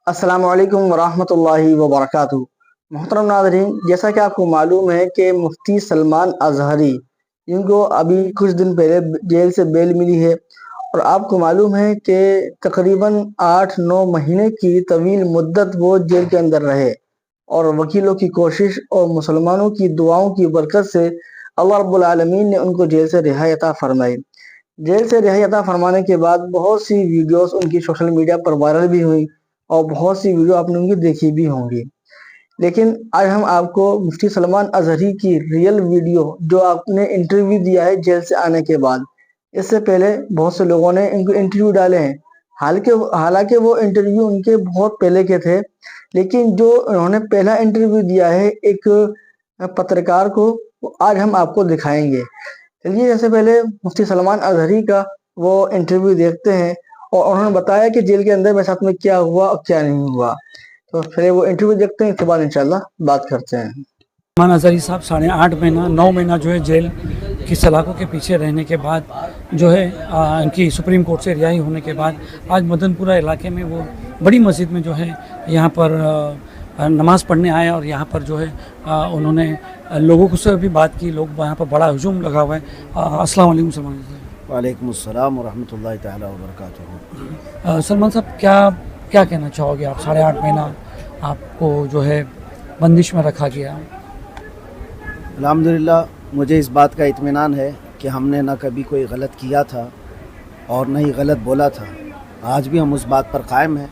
अस्सलामु अलैकुम वरहमतुल्लाहि वबरकातुहू। मोहतरम नाज़रीन, जैसा कि आपको मालूम है कि मुफ्ती सलमान अज़हरी इनको अभी कुछ दिन पहले जेल से बेल मिली है और आपको मालूम है कि तकरीबन 8-9 महीने की तवील मुद्दत वो जेल के अंदर रहे और वकीलों की कोशिश और मुसलमानों की दुआओं की बरकत से अल्लाह रब्बुल आलमीन ने उनको जेल से रिहाई अता फरमाई। जेल से रिहाई अता फरमाने के बाद बहुत सी वीडियोस उनकी सोशल मीडिया पर वायरल भी हुई और बहुत सी वीडियो आपने उनकी देखी भी होंगी। लेकिन आज हम आपको मुफ्ती सलमान अज़हरी की रियल वीडियो जो आपने इंटरव्यू दिया है जेल से आने के बाद, इससे पहले बहुत से लोगों ने इनको इंटरव्यू डाले हैं। हालांकि वो इंटरव्यू उनके बहुत पहले के थे, लेकिन जो उन्होंने पहला इंटरव्यू दिया है एक पत्रकार को, वो आज हम आपको दिखाएंगे। चलिए सबसे पहले मुफ्ती सलमान अज़हरी का वो इंटरव्यू देखते हैं और उन्होंने बताया कि जेल के अंदर मेरे साथ में क्या हुआ और क्या नहीं हुआ। तो फिर वो इंटरव्यू देखते हैं, इसके बाद इंशाल्लाह बात करते हैं। सलमान अज़हरी साहब 8.5 महीना 9 महीना जो है जेल की सलाखों के पीछे रहने के बाद जो है इनकी सुप्रीम कोर्ट से रिहाई होने के बाद आज मदनपुरा इलाके में वो बड़ी मस्जिद में जो है यहाँ पर नमाज़ पढ़ने आए और यहाँ पर जो है उन्होंने लोगों से भी बात की। लोग यहाँ पर बड़ा हुजूम लगा हुआ है। अस्सलाम वालेकुम सलमान साहब। वालेकुम अस्सलाम वरहमतुल्लाहि ताला वबरकातुहू। सलमान साहब क्या कहना चाहोगे आप? 8.5 महीना आपको जो है बंदिश में रखा गया। अल्हम्दुलिल्लाह मुझे इस बात का इत्मीनान है कि हमने ना कभी कोई गलत किया था और न ही गलत बोला था। आज भी हम उस बात पर कायम हैं।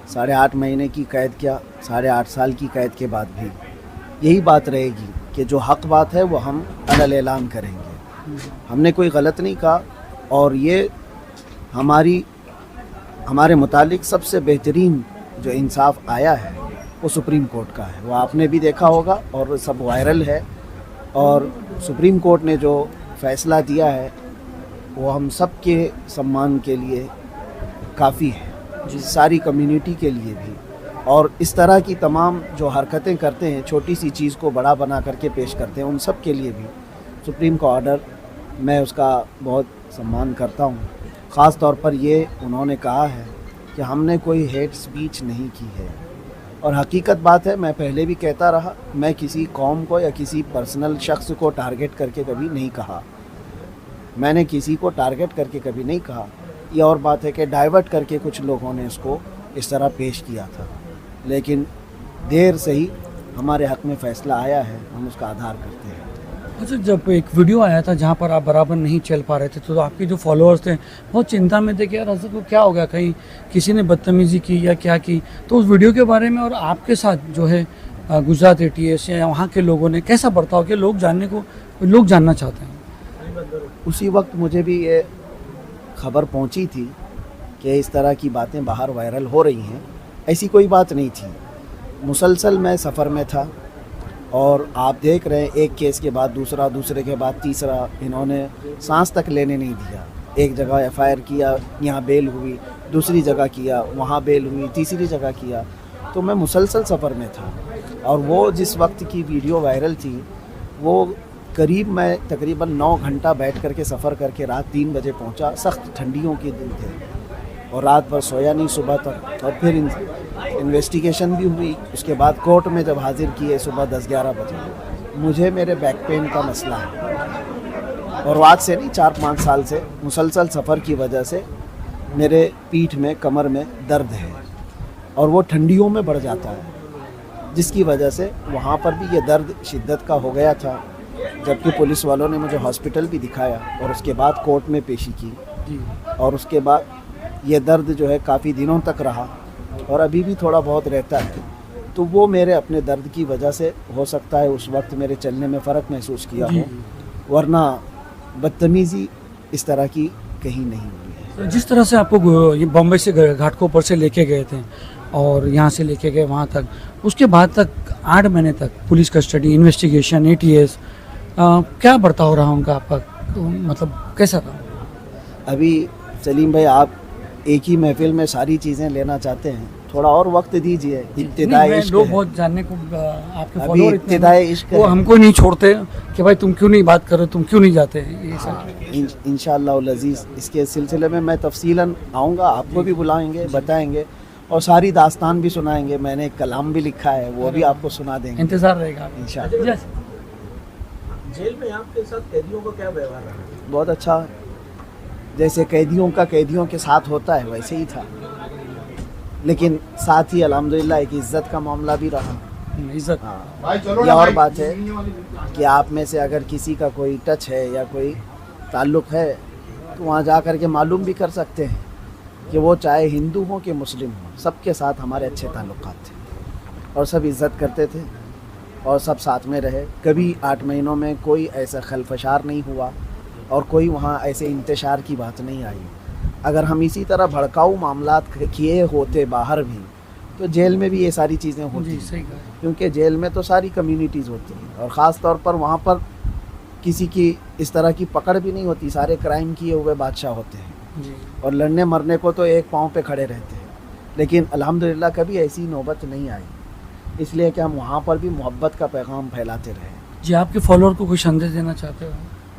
8.5 महीने की कैद क्या, 8.5 साल की कैद के बाद भी यही बात रहेगी कि जो हक़ बात है वो हम अलल ऐलान करेंगे। हमने कोई गलत नहीं कहा और ये हमारे मुतालिक सबसे बेहतरीन जो इंसाफ आया है वो सुप्रीम कोर्ट का है। वो आपने भी देखा होगा और सब वायरल है। और सुप्रीम कोर्ट ने जो फ़ैसला दिया है वो हम सब के सम्मान के लिए काफ़ी है, सारी कम्युनिटी के लिए भी। और इस तरह की तमाम जो हरकतें करते हैं, छोटी सी चीज़ को बड़ा बना करके पेश करते हैं, उन सब के लिए भी सुप्रीम का ऑर्डर मैं उसका बहुत सम्मान करता हूँ। ख़ास तौर पर ये उन्होंने कहा है कि हमने कोई हेट स्पीच नहीं की है। और हकीकत बात है, मैं पहले भी कहता रहा, मैं किसी कौम को या किसी पर्सनल शख्स को टारगेट करके कभी नहीं कहा। मैंने किसी को टारगेट करके कभी नहीं कहा। ये और बात है कि डाइवर्ट करके कुछ लोगों ने इसको इस तरह पेश किया था, लेकिन देर से ही हमारे हक़ में फ़ैसला आया है, हम उसका आधार करते हैं। अच्छा, जब एक वीडियो आया था जहाँ पर आप बराबर नहीं चल पा रहे थे तो आपके जो फॉलोअर्स थे बहुत चिंता में थे कि यार हज़रत को क्या हो गया, कहीं किसी ने बदतमीज़ी की या क्या की। तो उस वीडियो के बारे में और आपके साथ जो है गुजरात ATS या वहाँ के लोगों ने कैसा बर्ताव किया, लोग जानना चाहते हैं। उसी वक्त मुझे भी ये खबर पहुँची थी कि इस तरह की बातें बाहर वायरल हो रही हैं। ऐसी कोई बात नहीं थी। मुसलसल मैं सफ़र में था और आप देख रहे हैं एक केस के बाद दूसरा, दूसरे के बाद तीसरा, इन्होंने सांस तक लेने नहीं दिया। एक जगह FIR किया, यहाँ बेल हुई, दूसरी जगह किया, वहाँ बेल हुई, तीसरी जगह किया। तो मैं मुसलसल सफ़र में था और वो जिस वक्त की वीडियो वायरल थी वो मैं तकरीबन 9 घंटा बैठ करके सफ़र करके रात 3 बजे पहुँचा। सख्त ठंडियों के दिन थे और रात भर सोया नहीं सुबह तक। और फिर इन्वेस्टिगेशन भी हुई। उसके बाद कोर्ट में जब हाजिर किए सुबह 10-11 बजे, मुझे मेरे बैक पेन का मसला है और आज से नहीं 4-5 साल से मुसलसल सफ़र की वजह से मेरे पीठ में, कमर में दर्द है और वो ठंडियों में बढ़ जाता है, जिसकी वजह से वहाँ पर भी ये दर्द शिद्दत का हो गया था। जबकि पुलिस वालों ने मुझे हॉस्पिटल भी दिखाया और उसके बाद कोर्ट में पेशी की और उसके बाद ये दर्द जो है काफ़ी दिनों तक रहा और अभी भी थोड़ा बहुत रहता है। तो वो मेरे अपने दर्द की वजह से हो सकता है उस वक्त मेरे चलने में फ़र्क महसूस किया हो, वरना बदतमीज़ी इस तरह की कहीं नहीं हुई है। जिस तरह से आपको ये बॉम्बे से घाटकोपर से लेके गए थे और यहाँ से लेके गए वहाँ तक, उसके बाद तक 8 महीने तक पुलिस कस्टडी, इन्वेस्टिगेशन, ATS, क्या बर्ताव रहा उनका आपका, मतलब कैसा रहा? अभी सलीम भाई, आप एक ही महफिल में सारी चीज़ें लेना चाहते हैं, थोड़ा और वक्त दीजिए। इब्तिदाई इश्क लोग बहुत जानने को आपके अभी फॉलोअर इब्तिदाई इश्क वो हमको नहीं छोड़ते कि भाई तुम क्यों नहीं बात कर रहे, तुम क्यों नहीं जाते। इंशाअल्लाह अज़ीज़ इसके सिलसिले में मैं तफसीलन आऊँगा, आपको भी बुलाएंगे, बताएंगे। اور ساری داستان بھی سنائیں گے. میں نے ایک کلام بھی لکھا ہے, وہ بھی آپ کو سنا دیں گے انتظار رہے گا انشاءاللہ. جیل میں آپ کے ساتھ قیدیوں کا کیا ویوہار رہا؟ بہت اچھا, جیسے قیدیوں کا قیدیوں کے ساتھ ہوتا ہے ویسے ہی تھا, لیکن ساتھ ہی الحمدللہ ایک عزت کا معاملہ بھی رہا. عزت. یہ اور بات ہے کہ آپ میں سے اگر کسی کا کوئی ٹچ ہے یا کوئی تعلق ہے تو وہاں جا کر کے معلوم بھی کر سکتے ہیں کہ وہ چاہے ہندو ہوں کہ مسلم ہوں, سب کے ساتھ ہمارے اچھے تعلقات تھے اور سب عزت کرتے تھے اور سب ساتھ میں رہے. کبھی 8 مہینوں میں کوئی ایسا خلفشار نہیں ہوا اور کوئی وہاں ایسے انتشار کی بات نہیں آئی. اگر ہم اسی طرح بھڑکاؤ معاملات کیے ہوتے باہر بھی تو جیل میں بھی یہ ساری چیزیں ہوتی جی ہیں, صحیح کہا. کیونکہ جیل میں تو ساری کمیونٹیز ہوتی ہیں اور خاص طور پر وہاں پر کسی کی اس طرح کی پکڑ بھی نہیں ہوتی, سارے کرائم کیے ہوئے بادشاہ ہوتے ہیں جی اور لڑنے مرنے کو تو ایک پاؤں پہ کھڑے رہتے ہیں. لیکن الحمدللہ کبھی ایسی نوبت نہیں آئی, اس لیے کہ ہم وہاں پر بھی محبت کا پیغام پھیلاتے رہے. جی, آپ کے فالوور کو کوئی سندیش دینا چاہتے ہو؟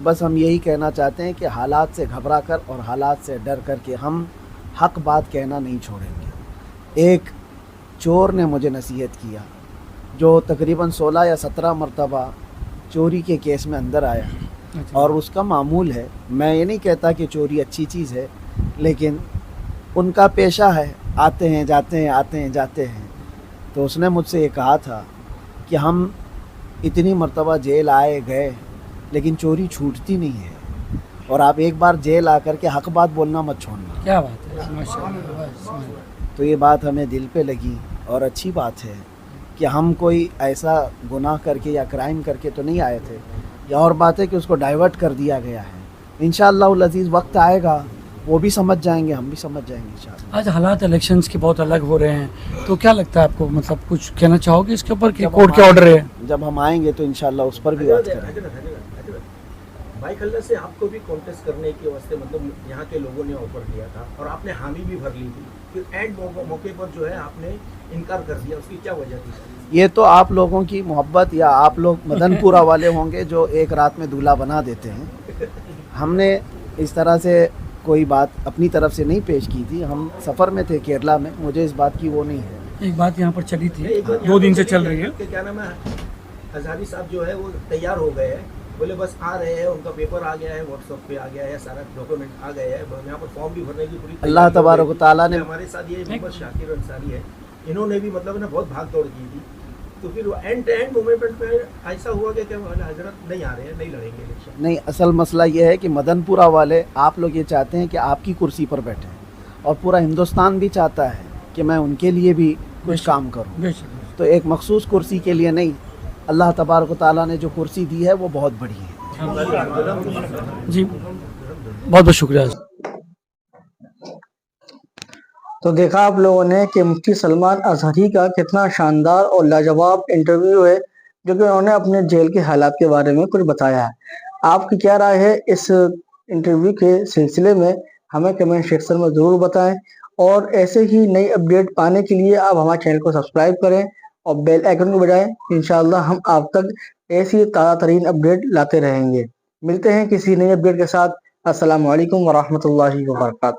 بس ہم یہی کہنا چاہتے ہیں کہ حالات سے گھبرا کر اور حالات سے ڈر کر کے ہم حق بات کہنا نہیں چھوڑیں گے. ایک چور نے مجھے نصیحت کیا جو تقریباً 16 یا 17 مرتبہ چوری کے کیس میں اندر آیا, اور اس کا معمول ہے. میں یہ نہیں کہتا کہ چوری اچھی چیز ہے, لیکن ان کا پیشہ ہے, آتے ہیں جاتے ہیں آتے ہیں جاتے ہیں. تو اس نے مجھ سے یہ کہا تھا کہ ہم اتنی مرتبہ جیل آئے گئے لیکن چوری چھوٹتی نہیں ہے, اور آپ ایک بار جیل آ کر کے حق بات بولنا مت چھوڑنا. کیا بات ہے, ماشاء اللہ. تو یہ بات ہمیں دل پہ لگی اور اچھی بات ہے کہ ہم کوئی ایسا گناہ کر کے یا کرائم کر کے تو نہیں آئے تھے. یہ اور بات ہے کہ اس کو ڈائیورٹ کر دیا گیا ہے. انشاءاللہ العزیز وقت آئے گا, وہ بھی سمجھ جائیں گے, ہم بھی سمجھ جائیں گے انشاءاللہ. آج حالات الیکشنز کے بہت الگ ہو رہے ہیں, تو کیا لگتا ہے آپ کو, مطلب کچھ کہنا چاہو گے اس کے اوپر کہ کورٹ کے آرڈر ہے؟ جب ہم آئیں گے تو انشاءاللہ اس پر بھی بات کریں گے. بھائی کھلہ سے آپ کو بھی کانٹیسٹ کرنے کے واسطے مطلب یہاں کے لوگوں نے آفر دیا تھا اور آپ نے حامی بھی بھر لی تھی, پھر اینڈ موقع پر جو ہے آپ نے انکار کر دیا, اس کی کیا وجہ تھی؟ یہ تو آپ لوگوں کی محبت, یا آپ لوگ مدن پورہ والے ہوں گے جو ایک رات میں دولہا بنا دیتے ہیں. ہم نے اس طرح سے کوئی بات اپنی طرف سے نہیں پیش کی تھی. ہم سفر میں تھے کیرلا میں, مجھے اس بات کی وہ نہیں ہے. ایک بات یہاں پر چلی تھی, 2 دن سے چل رہی ہے, کہ کیا نام ہے, ہزاری صاحب جو ہے وہ تیار ہو گئے ہیں, بولے بس آ رہے ہیں, ان کا پیپر آ گیا ہے, واٹس ایپ پہ آ گیا ہے, سارا ڈاکومنٹ آ گئے ہیں, یہاں پر فارم بھی بھرنے کی پوری اللہ تبارک و تعالیٰ نے ہمارے ساتھ یہ محمد شاکر انصاری ہے, انہوں نے بھی مطلب نا بہت بھاگ دوڑ کی تھی. تو پھر اینڈ مومنٹ میں ایسا ہوا کہ حضرت نہیں آ رہے ہیں, نہیں لڑیں گے الیکشن. نہیں, اصل مسئلہ یہ ہے کہ مدن پورہ والے, آپ لوگ یہ چاہتے ہیں کہ آپ کی کرسی پر بیٹھیں, اور پورا ہندوستان بھی چاہتا ہے کہ میں ان کے لیے بھی کچھ کام کروں. تو ایک مخصوص کرسی کے لیے نہیں, اللہ تبارک و تعالیٰ نے جو کرسی دی ہے وہ بہت بڑی ہے. جی بہت بہت شکریہ. تو دیکھا آپ لوگوں نے کہ مفتی سلمان اظہری کا کتنا شاندار اور لاجواب انٹرویو ہے, جو کہ انہوں نے اپنے جیل کے حالات کے بارے میں کچھ بتایا ہے. آپ کی کیا رائے ہے اس انٹرویو کے سلسلے میں, ہمیں کمنٹ سیکشن میں ضرور بتائیں, اور ایسے ہی نئی اپڈیٹ پانے کے لیے آپ ہمارے چینل کو سبسکرائب کریں اور بیل آئیکن کو بجائیں. انشاءاللہ ہم آپ تک ایسی تازہ ترین اپڈیٹ لاتے رہیں گے. ملتے ہیں کسی نئی اپڈیٹ کے ساتھ. السلام علیکم ورحمۃ اللہ وبرکاتہ.